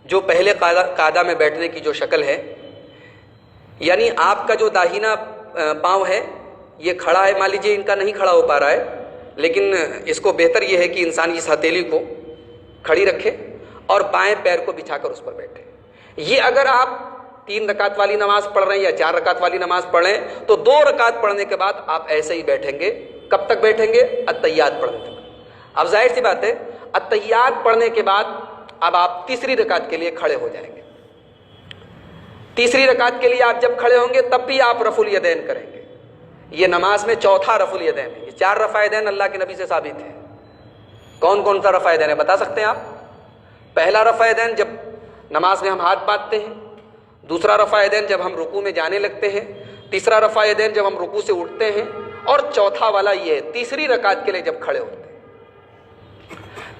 جو پہلے قاعدہ میں بیٹھنے کی جو شکل ہے، یعنی آپ کا جو داہنا پاؤں ہے یہ کھڑا ہے، مان لیجیے ان کا نہیں کھڑا ہو پا رہا ہے، لیکن اس کو بہتر یہ ہے کہ انسان اس ہتھیلی کو کھڑی رکھے اور بائیں پیر کو بچھا کر اس پر بیٹھے۔ یہ اگر آپ 3 رکعت والی نماز پڑھ رہے ہیں یا 4 رکعت والی نماز پڑھ رہے ہیں تو 2 رکعت پڑھنے کے بعد آپ ایسے ہی بیٹھیں گے۔ کب تک بیٹھیں گے؟ التحیات پڑھنے تک۔ اب ظاہر سی بات ہے التحیات پڑھنے کے بعد اب آپ تیسری رکعت کے لیے کھڑے ہو جائیں گے۔ تیسری رکعت کے لیے آپ جب کھڑے ہوں گے تب بھی آپ رفع الیدین کریں گے۔ یہ نماز میں چوتھا رفع الیدین ہے۔ یہ 4 رفع یدین اللہ کے نبی سے ثابت ہے۔ کون کون سا رفع یدین ہے بتا سکتے ہیں آپ؟ پہلا رفع یدین جب نماز میں ہم ہاتھ باندھتے ہیں، دوسرا رفع یدین جب ہم رکوع میں جانے لگتے ہیں، تیسرا رفع یدین جب ہم رکوع سے اٹھتے ہیں، اور چوتھا والا یہ ہے تیسری رکعت کے لیے جب کھڑے ہوتے ہیں۔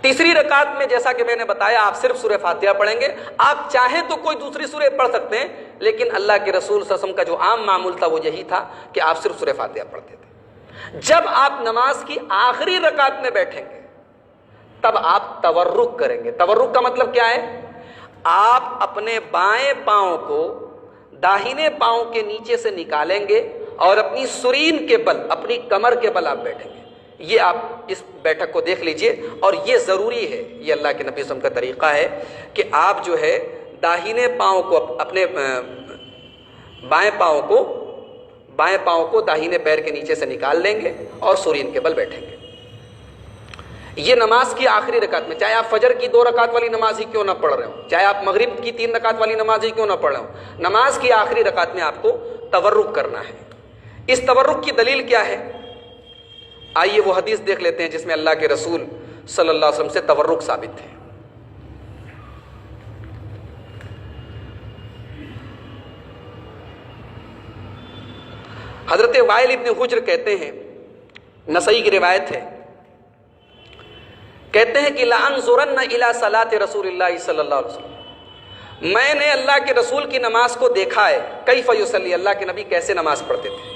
تیسری رکعت میں جیسا کہ میں نے بتایا آپ صرف سورہ فاتحہ پڑھیں گے۔ آپ چاہیں تو کوئی دوسری سورہ پڑھ سکتے ہیں، لیکن اللہ کے رسول صلی اللہ علیہ وسلم کا جو عام معمول تھا وہ یہی تھا کہ آپ صرف سورہ فاتحہ پڑھتے تھے۔ جب آپ نماز کی آخری رکعت میں بیٹھیں گے تب آپ تورک کریں گے۔ تورک کا مطلب کیا ہے؟ آپ اپنے بائیں پاؤں کو داہنے پاؤں کے نیچے سے نکالیں گے اور اپنی سرین کے بل، اپنی کمر کے بل آپ بیٹھیں گے۔ یہ آپ اس بیٹھک کو دیکھ لیجئے، اور یہ ضروری ہے، یہ اللہ کے نبی صلی اللہ علیہ وسلم کا طریقہ ہے کہ آپ جو ہے داہنے پاؤں کو اپنے بائیں پاؤں کو داہنے پیر کے نیچے سے نکال لیں گے اور سرین کے بل بیٹھیں گے۔ یہ نماز کی آخری رکعت میں، چاہے آپ فجر کی 2 رکعت والی نماز ہی کیوں نہ پڑھ رہے ہوں، چاہے آپ مغرب کی 3 رکعت والی نماز ہی کیوں نہ پڑھ رہے ہوں، نماز کی آخری رکعت میں آپ کو تورک کرنا ہے۔ اس تورک کی دلیل کیا ہے؟ آئیے وہ حدیث دیکھ لیتے ہیں جس میں اللہ کے رسول صلی اللہ علیہ وسلم سے تورک ثابت ہے۔ حضرت وائل ابن حجر کہتے ہیں، نسائی کی روایت ہے، کہتے ہیں کہ لَأَنظُرَنَّ إِلَىٰ صَلَاةِ رسول اللہ صلی اللہ علیہ وسلم، میں نے اللہ کے رسول کی نماز کو دیکھا ہے، کیف یصلی، اللہ کے نبی کیسے نماز پڑھتے تھے۔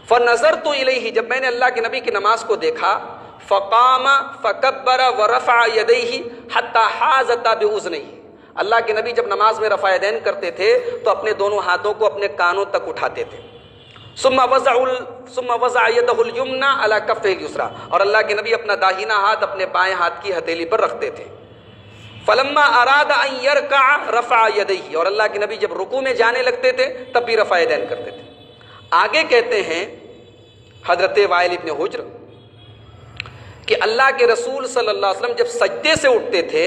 فنظرت الیہ، جب میں نے اللہ کے نبی کی نماز کو دیکھا، فقام فکبر ورفع یدیہ حتی حاذتا باذنیہ، اللہ کے نبی جب نماز میں رفع یدین کرتے تھے تو اپنے دونوں ہاتھوں کو اپنے کانوں تک اٹھاتے تھے۔ ثم وضع یدہ الیمنی علی کفہ الیسری، اور اللہ کے نبی اپنا داہنا ہاتھ اپنے بائیں ہاتھ کی ہتھیلی پر رکھتے تھے۔ فلما اراد ان یرکع رفع یدیہ، اور اللہ کے نبی جب رکوع میں جانے لگتے تھے تب بھی رفع یدین کرتے تھے۔ آگے کہتے ہیں حضرت وائل ابن حجر کہ اللہ کے رسول صلی اللہ علیہ وسلم جب سجدے سے اٹھتے تھے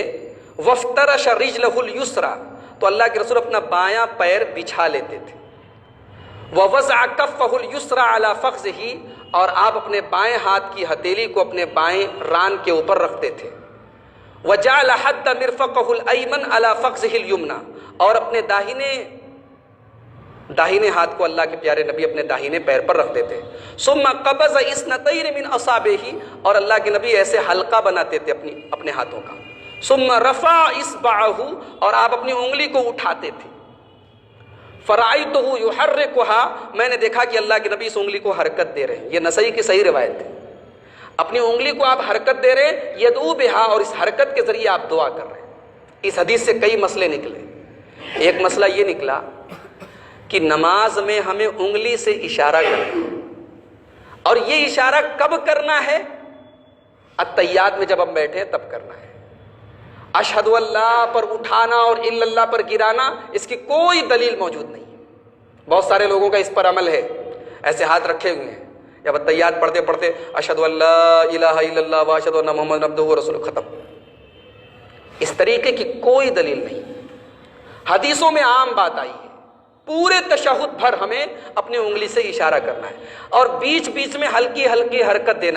وَافْتَرَشَ رِجْلَهُ الْيُسْرَى، تو اللہ کے رسول اپنا بایاں پیر بچھا لیتے تھے۔ وَوَضَعَ كَفَّهُ الْيُسْرَى عَلَى فَخْذِهِ، اور آپ اپنے بائیں ہاتھ کی ہتھیلی کو اپنے بائیں ران کے اوپر رکھتے تھے۔ وَجَعَلَ حَدَّ مِرْفَقَهُ الْأَيْمَنَ عَلَى فَخْذِهِ الْيُمْنَى، اور اپنے داہنے ہاتھ کو اللہ کے پیارے نبی اپنے داہنے پیر پر رکھتے تھے۔ ثُمَّ قَبَضَ اثْنَتَيْنِ مِنْ أَصَابِعِهِ، اور اللہ کے نبی ایسے حلقہ بناتے تھے اپنے ہاتھوں کا۔ ثُمَّ رَفَعَ إِصْبَعَهُ، اور آپ اپنی انگلی کو اٹھاتے تھے۔ فَرَأَيْتُهُ يُحَرِّكُهَا، میں نے دیکھا کہ اللہ کے نبی اس انگلی کو حرکت دے رہے ہیں۔ یہ نسائی کی صحیح روایت ہے، اپنی انگلی کو آپ حرکت دے رہے ہیں، یدعو بها، اور اس حرکت کے ذریعے آپ دعا کر رہے ہیں۔ اس حدیث سے کئی مسئلے نکلے۔ ایک مسئلہ یہ نکلا کہ نماز میں ہمیں انگلی سے اشارہ کرنا ہے، اور یہ اشارہ کب کرنا ہے؟ التحیات میں جب ہم بیٹھے تب کرنا ہے۔ اشہد اللہ پر اٹھانا اور الا اللہ پر گرانا، اس کی کوئی دلیل موجود نہیں ہے۔ بہت سارے لوگوں کا اس پر عمل ہے، ایسے ہاتھ رکھے ہوئے ہیں، جب التحیات پڑھتے پڑھتے اشہد اللہ الہ الا اللہ واشہد ان محمد عبدہ ورسولہ، ختم۔ اس طریقے کی کوئی دلیل نہیں۔ حدیثوں میں عام بات آئی ہے، پورے تشہد بھر ہمیں اپنی انگلی سے اشارہ کرنا ہے، اور بیچ بیچ میں ہلکی ہلکی حرکت دینا